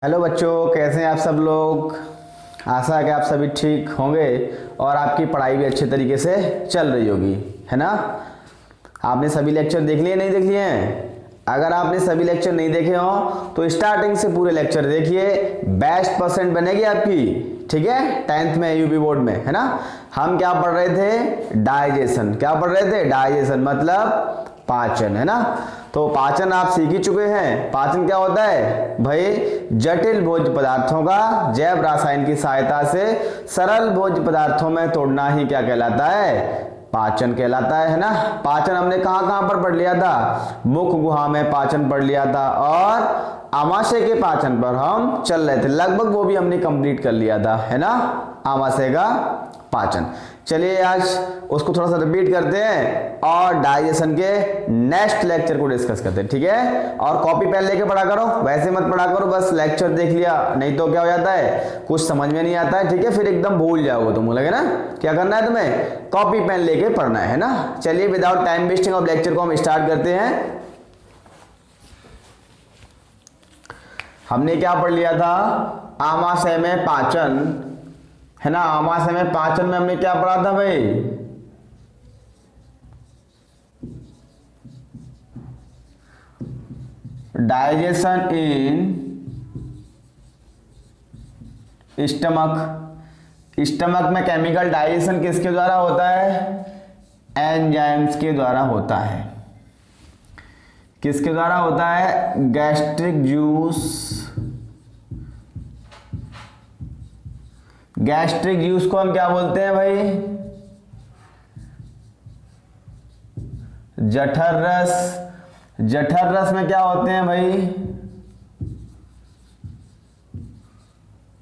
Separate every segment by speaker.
Speaker 1: Hello बच्चों, कैसे हैं आप सब लोग। आशा है कि आप सभी ठीक होंगे और आपकी पढ़ाई भी अच्छे तरीके से चल रही होगी, है ना। आपने सभी लेक्चर देख लिए नहीं देख लिए हैं? अगर आपने सभी लेक्चर नहीं देखे हो तो स्टार्टिंग से पूरे लेक्चर देखिए, बेस्ट परसेंट बनेगी आपकी। ठीक है, 10th में यूपी बोर्ड में, है ना। हम क्या पढ़ रहे थे? डाइजेशन। क्या पढ़ रहे थे? डाइजेशन मतलब पाचन, है ना। तो पाचन आप सीख ही चुके हैं। पाचन क्या होता है भाई? जटिल भोज्य पदार्थों का जैव रसायन की सहायता से सरल भोज्य पदार्थों में तोड़ना ही क्या कहलाता है? पाचन कहलाता है ना। पाचन हमने कहां कहां पर पढ़ लिया था? मुख गुहा में पाचन पढ़ लिया था और आमाशय के पाचन पर हम चल रहे थे, लगभग वो भी हमने कंप्लीट कर लिया था, है ना। आमाशय का पाचन। चलिए आज उसको थोड़ा सा रिपीट करते हैं और डाइजेशन के नेक्स्ट लेक्चर को डिस्कस करते हैं, ठीक है। और कॉपी पेन लेके पढ़ा करो, वैसे मत पढ़ा करो बस लेक्चर देख लिया, नहीं तो क्या हो जाता है, कुछ समझ में नहीं आता है, ठीक है। फिर एकदम भूल जाओगे तुम, लगे ना। क्या करना है तुम्हें? कॉपी पेन लेके पढ़ना है ना। चलिए without time wasting of lecture को हम स्टार्ट करते हैं। हमने क्या पढ़ लिया था? आमाशय में पाचन, है ना। आमाशय में पाचन में हमने क्या पढ़ा था भाई? Digestion in stomach. स्टमक में केमिकल डाइजेशन किसके द्वारा होता है? एंजाइम्स के द्वारा होता है। किसके द्वारा होता है? Gastric juice. गैस्ट्रिक जूस को हम क्या बोलते हैं भाई? जठर रस। जठर रस में क्या होते हैं भाई?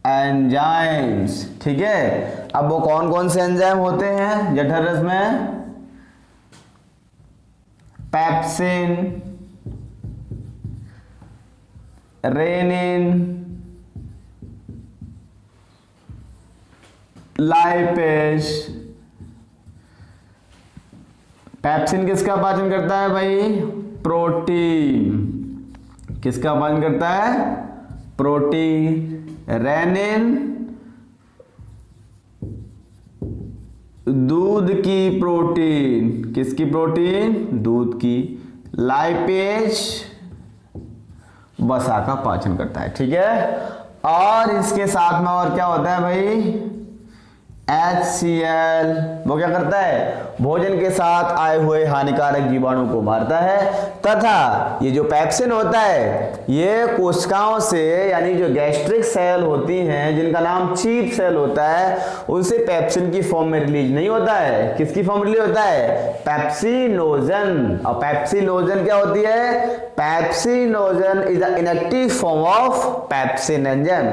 Speaker 1: एंजाइम्स। ठीक है, अब वो कौन कौन से एंजाइम होते हैं जठर रस में? Pepsin, rennin, lipase. पेप्सिन किसका पाचन करता है भाई? प्रोटीन। किसका पाचन करता है? प्रोटीन। रेनिन दूध की प्रोटीन। किसकी प्रोटीन? दूध की। लाइपेज वसा का पाचन करता है, ठीक है। और इसके साथ में और क्या होता है भाई? HCl। वो क्या करता है? भोजन के साथ आए हुए हानिकारक जीवाणु को मारता है। तथा ये जो पेप्सिन होता है ये कोशिकाओं से, यानी जो गैस्ट्रिक सेल होती हैं जिनका नाम चीफ सेल होता है, उनसे पेप्सिन की फॉर्म में रिलीज नहीं होता है। किसकी फॉर्म रिलीज होता है? पेप्सिनोजन। और पेप्सिनोजन क्या होती है? Pepsinogen is the inactive form of pepsin enzyme.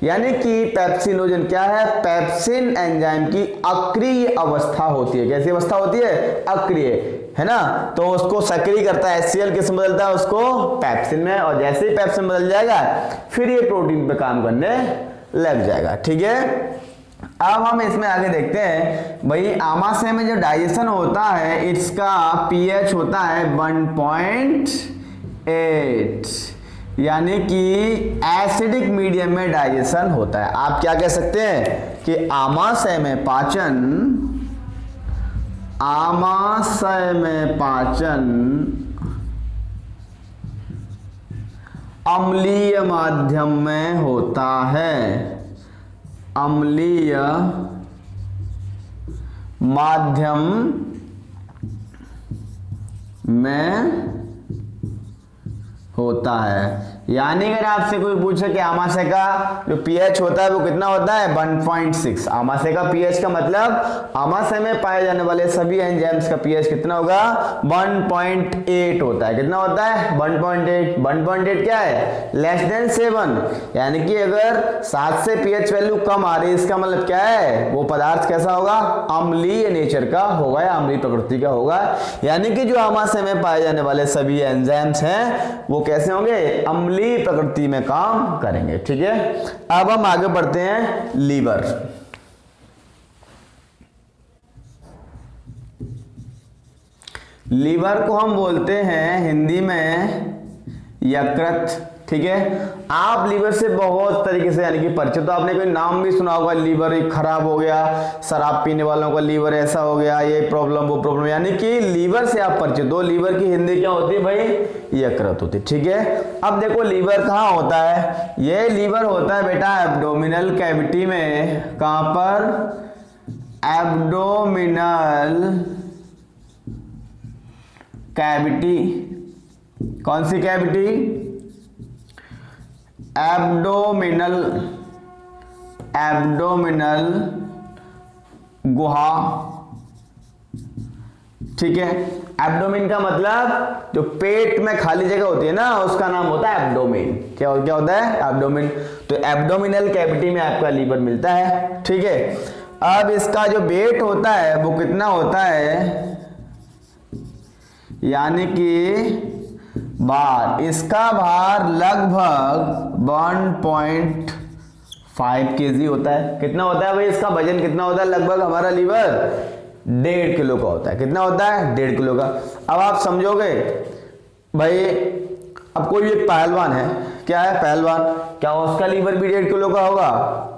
Speaker 1: यानी कि पेप्सिनोजन क्या है? पेप्सिन एंजाइम की अक्रिय अवस्था होती है। कैसी अवस्था होती है? अक्रिय, है ना। तो उसको सक्रिय करता है। HCl किस में बदलता है? उसको पेप्सिन में। और जैसे ही पेप्सिन बदल जाएगा फिर ये प्रोटीन पे काम करने लग जाएगा, ठीक है। अब हम इसमें आगे देखते हैं भाई, आमाशय में जो डाइजेशन होता है इसका pH होता है 1.8, यानी कि एसिडिक मीडियम में डाइजेशन होता है। आप क्या कह सकते हैं कि आमाशय में पाचन, आमाशय में पाचन अम्लीय माध्यम में होता है। अम्लीय माध्यम में होता है। यानी अगर आपसे कोई पूछे कि आमाशय का जो pH होता है वो कितना होता है? 1.6। आमाशय का pH का मतलब आमाशय में पाए जाने वाले सभी एंजाइम्स का pH कितना होगा? 1.8 होता है। कितना होता है? 1.8। 1.8 क्या है? Less than 7। यानी कि अगर 7 से pH वैल्यू कम आ रही है इसका मतलब क्या है? वो पदार्थ कैसा होगा? अम्लीय नेचर का होगा या अम्लीय प्रकृति का होगा। यानी कि जो आमाशय में पाए जाने वाले सभी एंजाइम्स हैं वो कैसे होंगे? अम्लीय प्रकृति में काम करेंगे, ठीक है। अब हम आगे बढ़ते हैं। लीवर। लीवर को हम बोलते हैं हिंदी में यकृत, ठीक है। आप लीवर से बहुत तरीके से यानी कि परिचित, तो आपने कोई नाम भी सुना होगा, लीवर खराब हो गया, शराब पीने वालों का लीवर ऐसा हो गया, ये प्रॉब्लम वो प्रॉब्लम, यानी कि लीवर से आप परिचित हो। लीवर की हिंदी क्या होती है भाई? यकृत होती है। ठीक है, अब देखो लीवर कहाँ होता है? ये लीवर होता है बेटा एब्डोमिनल कैविटी में। कहां पर? Abdominal cavity. कौन सी कैविटी? एब्डोमिनल, एब्डोमिनल गुहा। ठीक है, एब्डोमेन का मतलब जो पेट में खाली जगह होती है ना, उसका नाम होता है एब्डोमेन। क्या होता है? एब्डोमेन। तो एब्डोमिनल कैविटी में आपका लीवर मिलता है। ठीक है, अब इसका जो वेट होता है वो कितना होता है? यानी कि भार, इसका भार लगभग 1.5 kg होता है। कितना होता है भाई? इसका वजन कितना होता है? लगभग हमारा लीवर 1.5 किलो का होता है। कितना होता है? 1.5 किलो का। अब आप समझोगे भाई, अब कोई एक पहलवान है, क्या है? पहलवान, क्या उसका लीवर भी 1.5 किलो का होगा?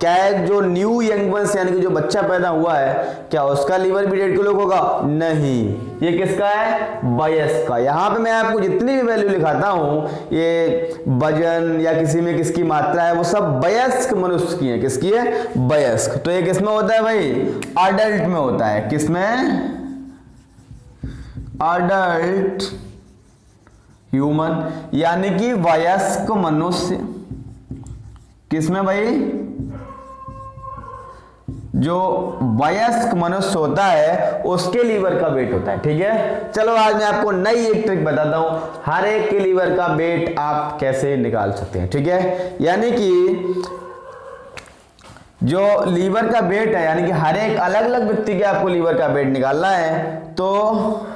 Speaker 1: क्या है? जो न्यू यंग वंस यानी कि जो बच्चा पैदा हुआ है, क्या उसका लीवर भी 1.5 किलो का होगा? नहीं। ये किसका है? वयस्क का। यहाँ पे मैं आपको जितनी भी वैल्यू लिखाता हूँ, ये वजन या किसी में किसकी मात्रा है, वो सब वयस्क मनुष्य की है। किसकी है? वयस्क। तो ये किसमें होता है भाई? अडल्ट में होता है। किसमें? अडल्ट ह्यूमन, यानी कि वयस्क मनुष्य। किसमें भाई? जो वयस्क मनुष्य होता है उसके लीवर का वेट होता है। ठीक है, चलो आज मैं आपको नई एक ट्रिक बताता हूं, हर एक के लीवर का वेट आप कैसे निकाल सकते हैं। ठीक है, यानी कि जो लीवर का वेट है, यानी कि हर एक अलग अलग व्यक्ति के आपको लीवर का वेट निकालना है, तो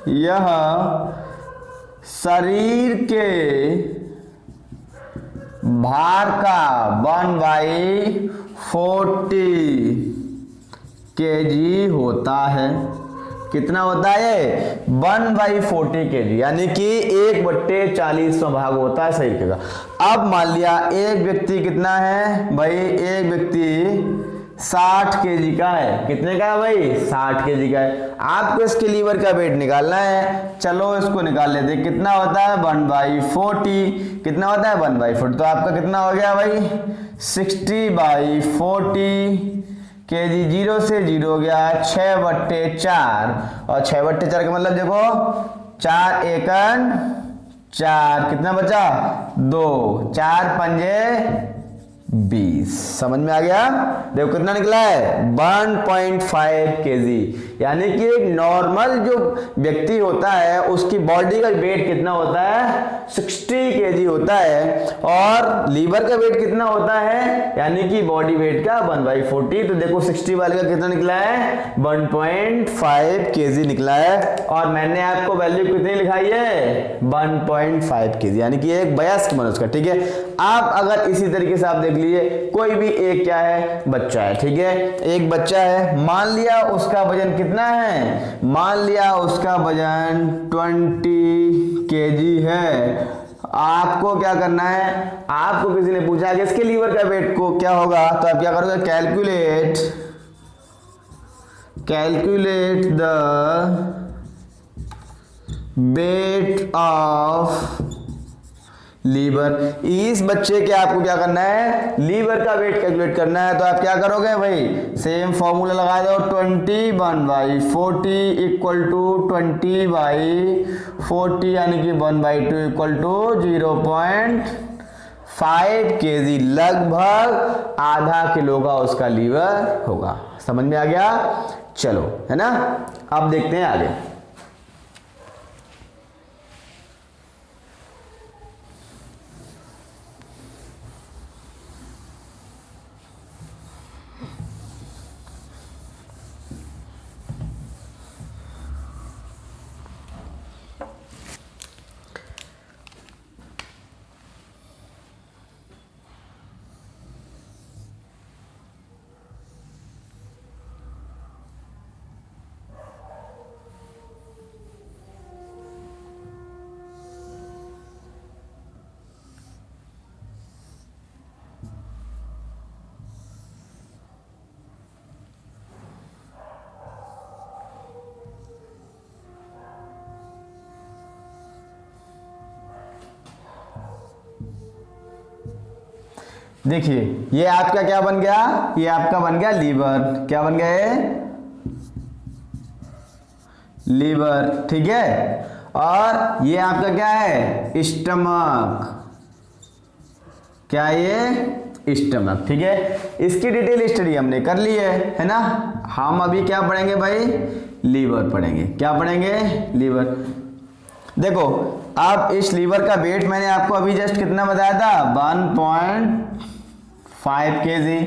Speaker 1: यह शरीर के भार का 1/40 kg होता है। कितना होता है? 1/40 kg, यानी कि 1/40 भाग होता है शरीर का। अब मान लिया एक व्यक्ति कितना है भाई? एक व्यक्ति 60 kg का है। कितने का है भाई? 60 kg का है। आपको इसके लीवर का वेट निकालना है। चलो इसको निकाल लेते हैं। कितना होता है? 1/40। कितना होता है? 1/40। तो आपका कितना हो गया भाई? 60/40 kg। 0 से 0 हो गया 6/4, और 6/4 का मतलब देखो 4 एकन 4, कितना बचा? 2, 4 पंजे 20। समझ में आ गया? देखो कितना निकला है? 1.5 kg, यानी कि एक नॉर्मल जो व्यक्ति होता है उसकी बॉडी का वेट कितना होता है? 60 kg होता है। और लीवर का वेट कितना होता है? यानी कि बॉडी वेट का 1/40। तो देखो 60 वाले का कितना निकला है? 1.5 kg निकला है। और मैंने आपको वैल्यू कितनी लिखाई है? 1.5 kg, यानी कि एक वयस्क मनुष्य का। ठीक है, आप अगर इसी तरीके से आप देख लीजिए, कोई भी एक क्या है? बच्चा है। ठीक है, एक बच्चा है, मान लिया उसका वजन कितना है? मान लिया उसका वजन 20 kg है। आपको क्या करना है? आपको किसी ने पूछा कि इसके लीवर का वेट को क्या होगा, तो आप क्या करोगे? Calculate the weight of liver. इस बच्चे के आपको क्या करना है? लीवर का वेट कैलकुलेट करना है। तो आप क्या करोगे भाई? सेम फॉर्मूला लगा दो, 21/40 इक्वल टू 20/40, यानी कि 1/2 इक्वल टू 0.5 kg। लगभग आधा किलो का उसका लीवर होगा। समझ में आ गया? चलो, है ना? अब देखते हैं आगे। देखिए ये आपका क्या बन गया, ये आपका बन गया लीवर। क्या बन गया ये? लीवर, ठीक है। और ये आपका क्या है? स्टमक। क्या ये? स्टमक, ठीक है। इसकी डिटेल स्टडी हमने कर ली है ना। हम अभी क्या पढ़ेंगे भाई? लीवर पढ़ेंगे। क्या पढ़ेंगे? लीवर। देखो अब इस लीवर का वेट मैंने आपको अभी जस्ट कितना बताया था? 1.5 kg,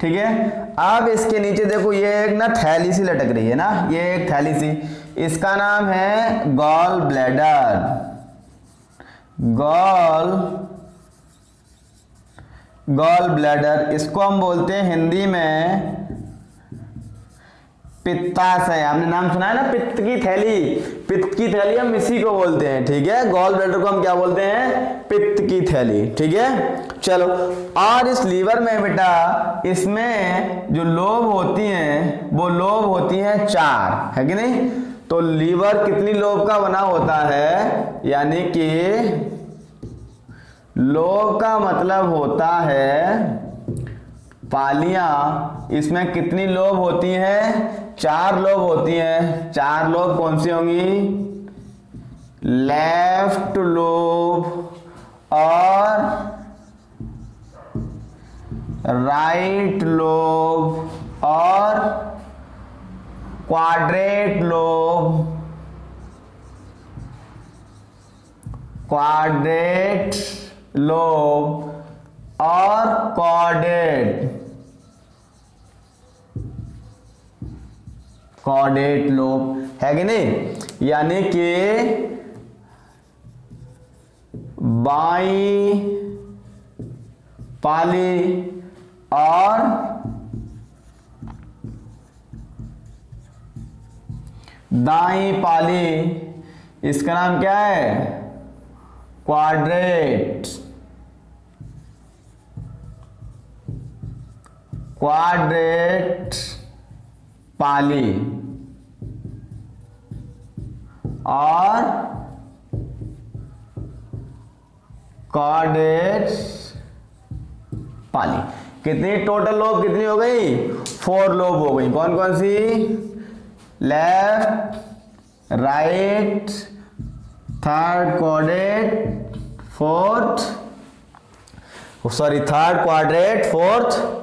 Speaker 1: ठीक है। अब इसके नीचे देखो ये एक ना थैली सी लटक रही है ना, ये एक थैली सी, इसका नाम है गॉल ब्लैडर। गॉल ब्लैडर, इसको हम बोलते हैं हिंदी में पित्ताशय। आपने नाम सुना है ना, पित्त की थैली। पित्त की थैली हम इसी को बोलते हैं, ठीक है। गॉल ब्लैडर को हम क्या बोलते हैं? पित्त की थैली, ठीक है। चलो, और इस लीवर में बेटा इसमें जो लोब होती हैं वो लोब होती हैं 4, है कि नहीं। तो लीवर कितनी लोब का बना होता है? यानी कि लोब का मतलब होता है पालियां। इसमें कितनी लोब होती हैं? 4 लोब होती हैं। 4 लोब कौन सी होंगी? लेफ्ट लोब और राइट लोब और क्वाड्रेट लोब। क्वाड्रेट लोब और कॉर्डेट लोब, है कि नहीं। यानी कि बाईं पाली और दाईं पाली, इसका नाम क्या है? क्वाड्रेट पाली और कॉर्डेट पाली। कितनी टोटल लोब कितनी हो गई? 4 लोब हो गई। कौन कौन सी? Left, right, third quadrant, fourth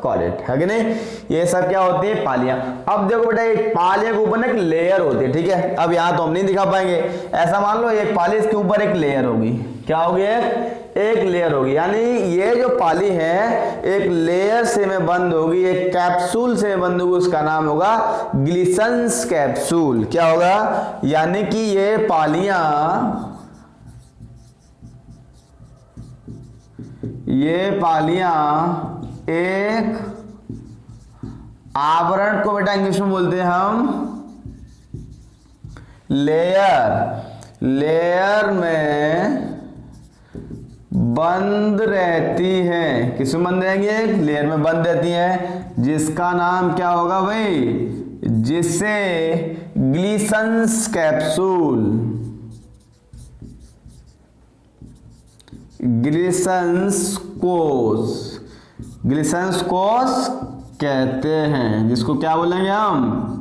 Speaker 1: quadrant, है कि नहीं। ये सब क्या होती है? पालियां। अब देखो बेटा एक पालियां के ऊपर ना एक लेयर होती है, ठीक है। अब यहां तो हम नहीं दिखा पाएंगे। ऐसा मान लो एक पाली, इसके ऊपर एक लेयर होगी। क्या होगी? एक लेयर होगी। यानी ये जो पाली है एक लेयर से में बंद होगी, एक कैप्सूल से बंद होगी, उसका नाम होगा ग्लिसन्स कैप्सूल। क्या होगा? यानी कि ये पालियां एक आवरण को बेटा इंग्लिश में बोलते हैं हम लेयर में बंद रहती हैं। किसमें बंद रहेंगे? लेयर में बंद रहती हैं, जिसका नाम क्या होगा भाई? जिससे ग्लिसन्स कैप्सूल, ग्लिसन्स कोष कहते हैं। जिसको क्या बोलेंगे हम?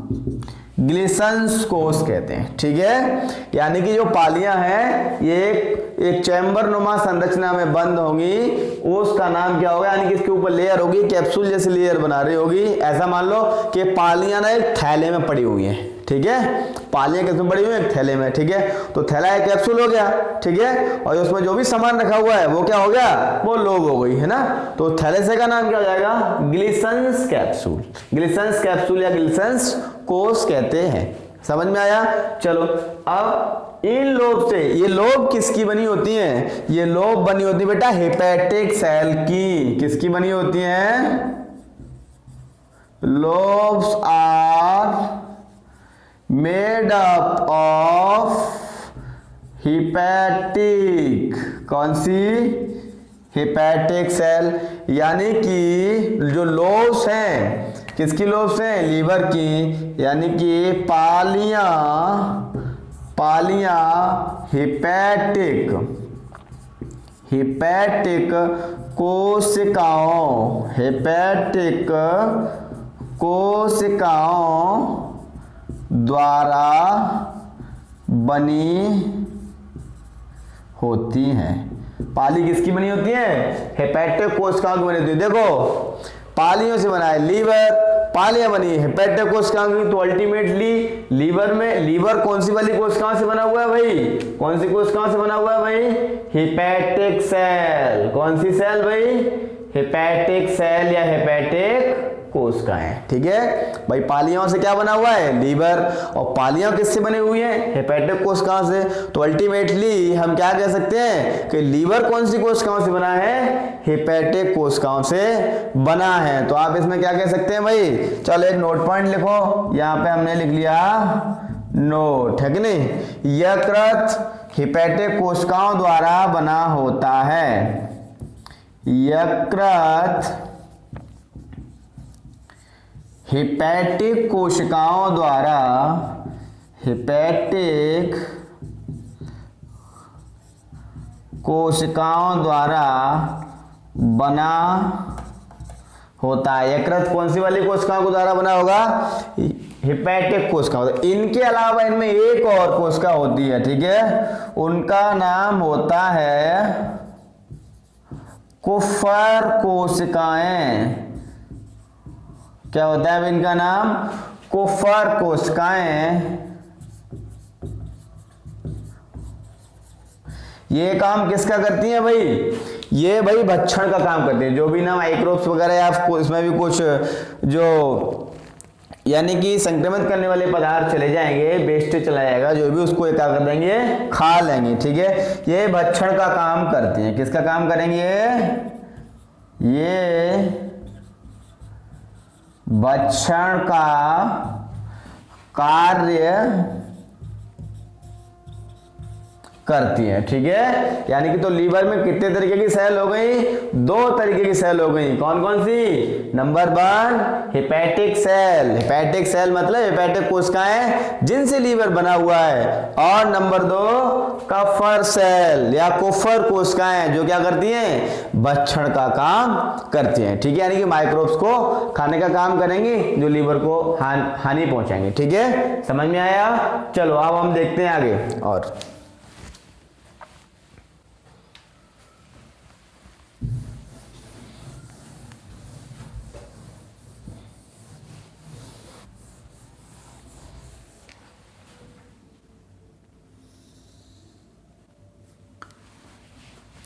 Speaker 1: ग्लिसन्स कोष कहते हैं, ठीक है। यानी कि जो पालियां हैं ये एक चैम्बर नुमा संरचना में बंद होंगी, उसका नाम क्या होगा? यानी कि इसके ऊपर लेयर होगी, कैप्सूल जैसी लेयर बना रही होगी। ऐसा मान लो कि पालियां ना एक थैले में पड़ी हुई हैं, ठीक है। पालियां किसमें पड़ी हुई है? एक थैले में, ठीक है। तो थैला एक कैप्सूल हो गया, ठीक है। और उसमें जो भी सामान रखा हुआ है वो क्या हो गया? वो लोब हो गई, है ना। तो थैले से का नाम क्या हो जाएगा? Glisson's capsule. ग्लिसन्स कैप्सूल या ग्लिसन्स कोष कहते हैं। समझ में आया? चलो, अब इन लोब से, ये लोब किसकी बनी होती हैं? ये लोब बनी होती है बेटा हेपेटिक सेल की। किसकी बनी होती हैं? Lobes are made up of hepatic. कौन सी? Hepatic cell. यानी कि जो लोब्स हैं, किसकी लोब्स हैं? लीवर की। यानी कि पालियां हिपैटिक कोशिकाओं, हेपेटिक कोशिकाओं द्वारा बनी होती हैं। पाली किसकी बनी होती है? हेपेटिक कोशिकाओं की बनी होती है। देखो पालियों से बना है लीवर, पालियां बनी हेपेटिक कोशिकाओं की, तो अल्टीमेटली लीवर में, लीवर कौन सी वाली कोशिकाओं से बना हुआ है भाई? कौन सी कोशिकाओं से बना हुआ है भाई? Hepatic cell. कौन सी सेल भाई? हेपेटिक सेल या हेपेटिक कोशिकाएं। ठीक है भाई, पालियों से क्या बना हुआ है? लीवर। और पालियां किससे बनी हुई हैं? हेपेटिक कोशिकाओं से। तो अल्टीमेटली हम क्या कह सकते हैं कि लीवर कौन सी कोशिकाओं से बना है? हेपेटिक कोशिकाओं से बना है। तो आप इसमें क्या कह सकते हैं भाई? चलो एक नोट पॉइंट लिखो, यहाँ पे हमने लिख लिया नोट, है कि नहीं? यकृत हेपेटिक कोशिकाओं द्वारा बना होता है। यकृत हेपेटिक कोशिकाओं द्वारा, हेपेटिक कोशिकाओं द्वारा बना होता है। यकृत कौन सी वाली कोशिकाओं के द्वारा बना होगा? हेपेटिक कोशिकाओं। इनके अलावा इनमें एक और कोशिका होती है, ठीक है, उनका नाम होता है कुफर कोशिकाएं। क्या होता है इनका नाम? कुफर कोशिकाएं। ये काम किसका करती हैं भाई? ये भाई भक्षण का काम करती है। जो भी ना माइक्रोब्स वगैरह आपको इसमें भी कुछ जो यानी कि संक्रमित करने वाले पदार्थ चले जाएंगे, वेस्ट चला जाएगा, जो भी उसको क्या कर देंगे? खा लेंगे। ठीक है, ये भक्षण का काम करती हैं। किसका काम करेंगे? ये भक्षण का कार्य करती है। ठीक है, यानी कि तो लीवर में कितने तरीके की सेल हो गई? 2 तरीके की सेल हो गई। कौन कौन सी? Number 1 hepatic cell. Hepatic cell मतलब हेपेटिक कोशिकाएं जिनसे लीवर बना हुआ है। और नंबर 2 कफर सेल या कुफर कोशिकाएं, जो क्या करती हैं? भक्षण का काम करती हैं। ठीक है, यानी कि माइक्रोब्स को खाने का काम करेंगी, जो लीवर को हानि पहुंचाएंगे। ठीक है, समझ में आया? चलो अब हम देखते हैं आगे। और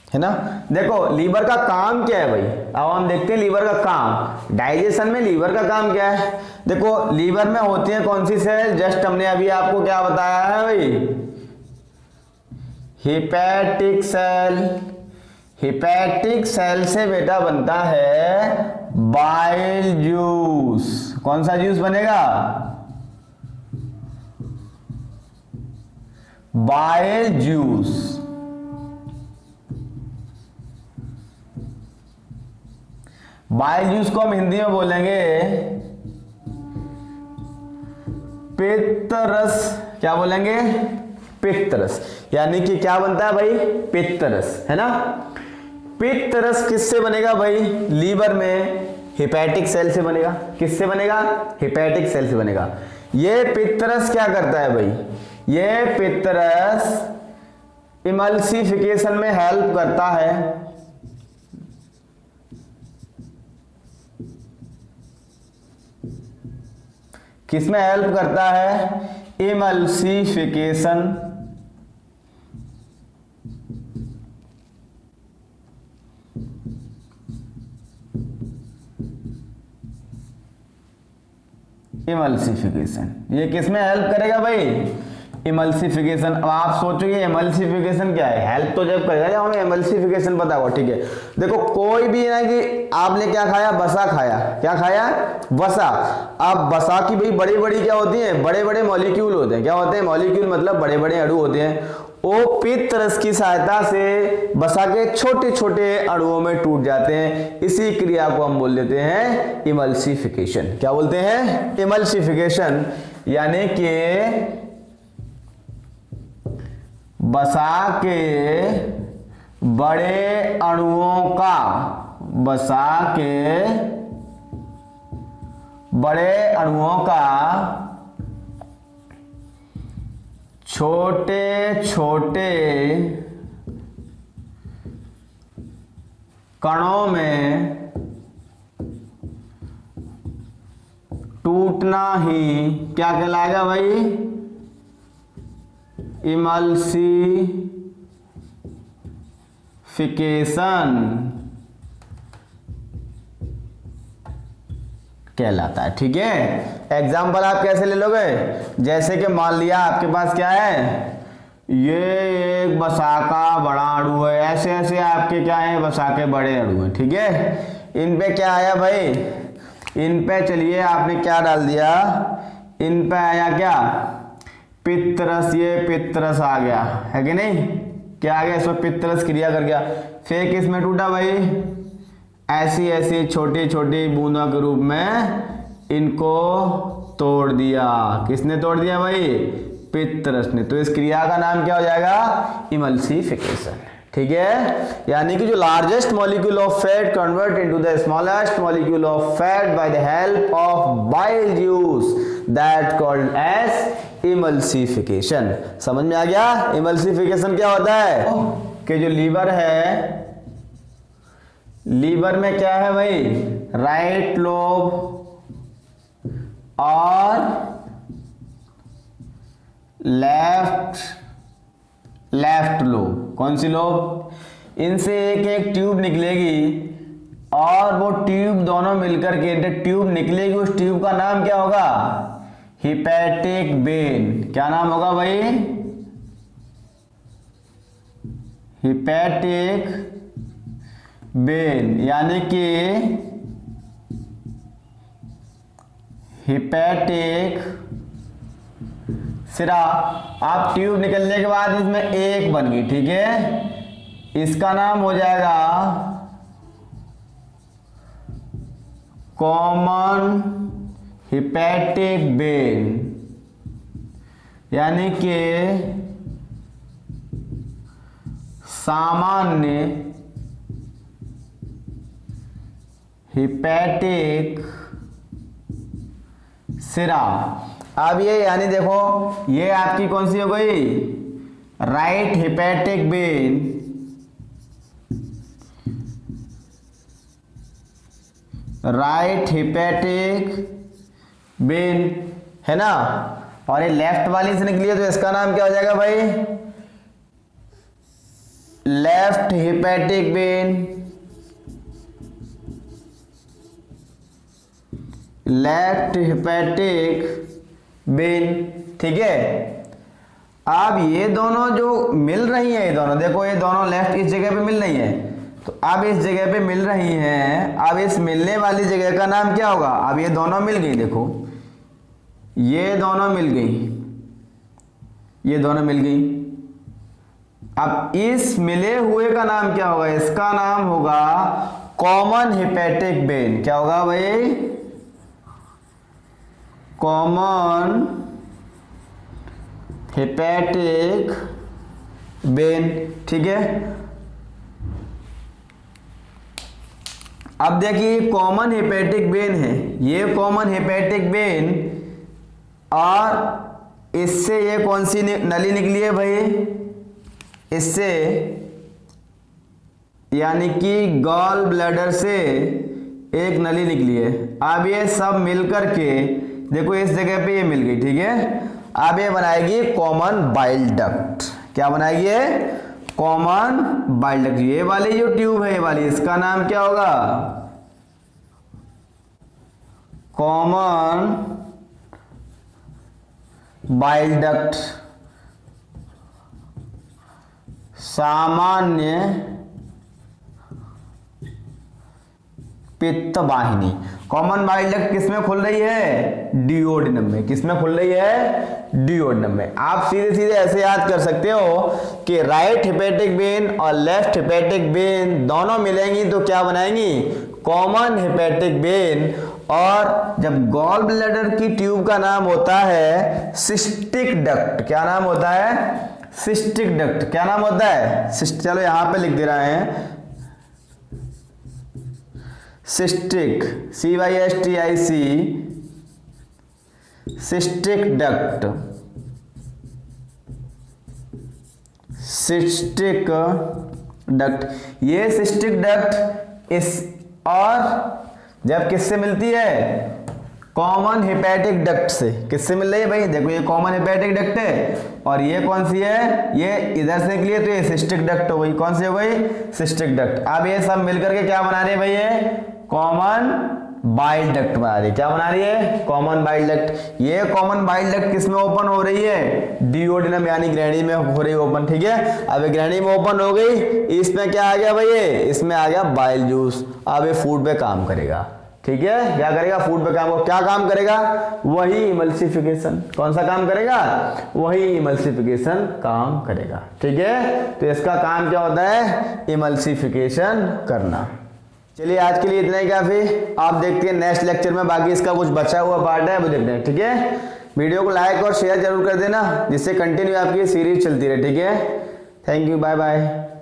Speaker 1: है ना, देखो लीवर का काम क्या है भाई? अब हम देखते हैं लीवर का काम। डाइजेशन में लीवर का काम क्या है? देखो लीवर में होती है कौन सी सेल? जस्ट हमने अभी आपको क्या बताया है भाई? Hepatic cell. हेपेटिक सेल से बेटा बनता है बाइल जूस। कौन सा जूस बनेगा? Bile juice. बाइल जूस को हम हिंदी में बोलेंगे पित्त रस। क्या बोलेंगे? पित्त रस। यानी कि क्या बनता है भाई? पित्त रस, है ना। पित्त रस किससे बनेगा भाई? लीवर में हेपेटिक सेल से बनेगा। किससे बनेगा? हेपेटिक सेल से बनेगा। ये पित्त रस क्या करता है भाई? ये पित्त रस इमल्सिफिकेशन में हेल्प करता है। किसमें हेल्प करता है? इमल्सिफिकेशन। इमल्सिफिकेशन ये किसमें हेल्प करेगा भाई? इमल्सिफिकेशन। अब आप सोचोगे इमल्सिफिकेशन क्या है? हेल्प तो जब करेगा जब हमें इमल्सिफिकेशन पता होगा। ठीक है, देखो कोई भी ना कि आपने क्या खाया? वसा खाया। क्या खाया? वसा। अब वसा की भाई बड़ी बड़ी क्या होती हैं? बड़े बड़े मॉलिक्यूल होते हैं। क्या होते हैं? मॉलिक्यूल मतलब बड़े बड़े अणु होते हैं। वो पित्त रस की सहायता से वसा के छोटे छोटे अणुओं में टूट जाते हैं। इसी क्रिया को हम बोल देते हैं इमल्सिफिकेशन। क्या बोलते हैं? इमल्सिफिकेशन। यानी कि वसा के बड़े अणुओं का वसा के बड़े अणुओं का छोटे छोटे कणों में टूटना ही क्या कहलाएगा भाई? इमल्सिफिकेशन कहलाता है। ठीक है, एग्जाम्पल आप कैसे ले लोगे? जैसे कि मान लिया आपके पास क्या है, ये एक वसा का बड़ा अणु है, ऐसे ऐसे आपके क्या है वसा के बड़े अणु हैं। ठीक है, इन पे क्या आया भाई? इन पे चलिए आपने क्या डाल दिया, इन पे आया क्या? पितरस। ये पितरस आ गया है कि नहीं? क्या आ गया इसमें? पितरस क्रिया कर गया। फिर किस में टूटा भाई? ऐसी ऐसी छोटी छोटी बूंदों के रूप में इनको तोड़ दिया। किसने तोड़ दिया भाई? पितरस ने। तो इस क्रिया का नाम क्या हो जाएगा? इमल्सिफिकेशन। ठीक है, यानी कि जो largest molecule of fat convert into the smallest molecule of fat by the help of bile juice, that called as emulsification. समझ में आ गया? इमल्सिफिकेशन क्या होता है कि जो लीवर है, लीवर में क्या है भाई? राइट लोब और लेफ्ट लोब। कौन सी लोब? इनसे एक एक ट्यूब निकलेगी और वो ट्यूब दोनों मिलकर के ट्यूब निकलेगी। उस ट्यूब का नाम क्या होगा? Hepatic vein. क्या नाम होगा भाई? हिपैटिक वेन, यानी कि हिपैटिक सिरा। आप ट्यूब निकलने के बाद इसमें एक बन गई। ठीक है, इसका नाम हो जाएगा कॉमन हिपैटिक वेन, यानी कि सामान्य हिपैटिक सिरा। अब ये यानी देखो, ये आपकी कौन सी हो गई? Right hepatic vein, right hepatic vein है ना। और ये लेफ्ट वाली से निकली है तो इसका नाम क्या हो जाएगा भाई? Left hepatic vein, left hepatic vein. ठीक है, अब ये दोनों जो मिल रही हैं, ये दोनों देखो, ये दोनों लेफ्ट इस जगह पे मिल रही है, तो अब इस जगह पे मिल रही हैं। अब इस मिलने वाली जगह का नाम क्या होगा? अब ये दोनों मिल गई, देखो ये दोनों मिल गई, ये दोनों मिल गई। अब इस मिले हुए का नाम क्या होगा? इसका नाम होगा कॉमन हिपैटिक वेन। क्या होगा भाई? Common hepatic vein. ठीक है, अब देखिए कॉमन हिपैटिक वेन है, ये कॉमन हिपैटिक वेन, और इससे ये कौन सी नली निकली है भाई? इससे यानी कि गॉल ब्लैडर से एक नली निकली है। अब ये सब मिलकर के देखो इस जगह पे ये मिल गई। ठीक है, अब ये बनाएगी कॉमन बाइल डक्ट। क्या बनाएगी ये? Common bile duct. ये वाली जो ट्यूब है, ये वाली, इसका नाम क्या होगा? कॉमन बाइल डक्ट, सामान्य पित्त वाहिनी। कॉमन बाइल डक्ट किसमें खुल रही है? डिओडिनम में। किसमें खुल रही है? डिओडिनम में। आप सीधे सीधे ऐसे याद कर सकते हो कि राइट हिपैटिक वेन और लेफ्ट हिपैटिक वेन दोनों मिलेंगी तो क्या बनाएंगी? Common hepatic vein. और जब गॉल ब्लैडर की ट्यूब का नाम होता है सिस्टिक डक्ट। क्या नाम होता है? Cystic duct. क्या नाम होता है? चलो यहां पे लिख दे रहे हैं, cystic, CYSTIC, cystic duct, cystic duct. ये सिस्टिक डक्ट इस और जब किससे मिलती है, कॉमन हेपेटिक डक्ट से। किससे मिल रही है भाई, देखो ये कॉमन हेपेटिक डक्ट है और ये कौन सी है, ये इधर से निकली है तो ये सिस्टिक डक्ट हो गई। कौन सी हो गई, सिस्टिक डक्ट। अब ये सब मिलकर के क्या बना रही है भाई, ये कॉमन बाइल डक्ट बना रही है। क्या बना रही है, कॉमन बाइल डक्ट। ये कॉमन बाइल डक्ट किसमें ओपन हो रही है, डिओडिनम यानी ग्रहणी में हो रही है ओपन। ठीक है, अब ये ग्रहणी में ओपन हो गई, इसमें क्या आ गया भाई, ये इसमें आ गया बाइल जूस। अब ये फूड पे काम करेगा। ठीक है, क्या करेगा, फूड पे काम। क्या काम करेगा, वही इमल्सिफिकेशन। कौन सा काम करेगा, वही इमल्सिफिकेशन काम करेगा। ठीक है, तो इसका काम क्या होता है, इमल्सिफिकेशन करना। चलिए आज के लिए इतना ही काफी। आप देखते हैं नेक्स्ट लेक्चर में बाकी इसका कुछ बचा हुआ पार्ट है वो देखते हैं। ठीक है, वीडियो को लाइक और शेयर जरूर कर देना जिससे कंटिन्यू आपकी सीरीज चलती रहे। ठीक है, थैंक यू, बाय बाय।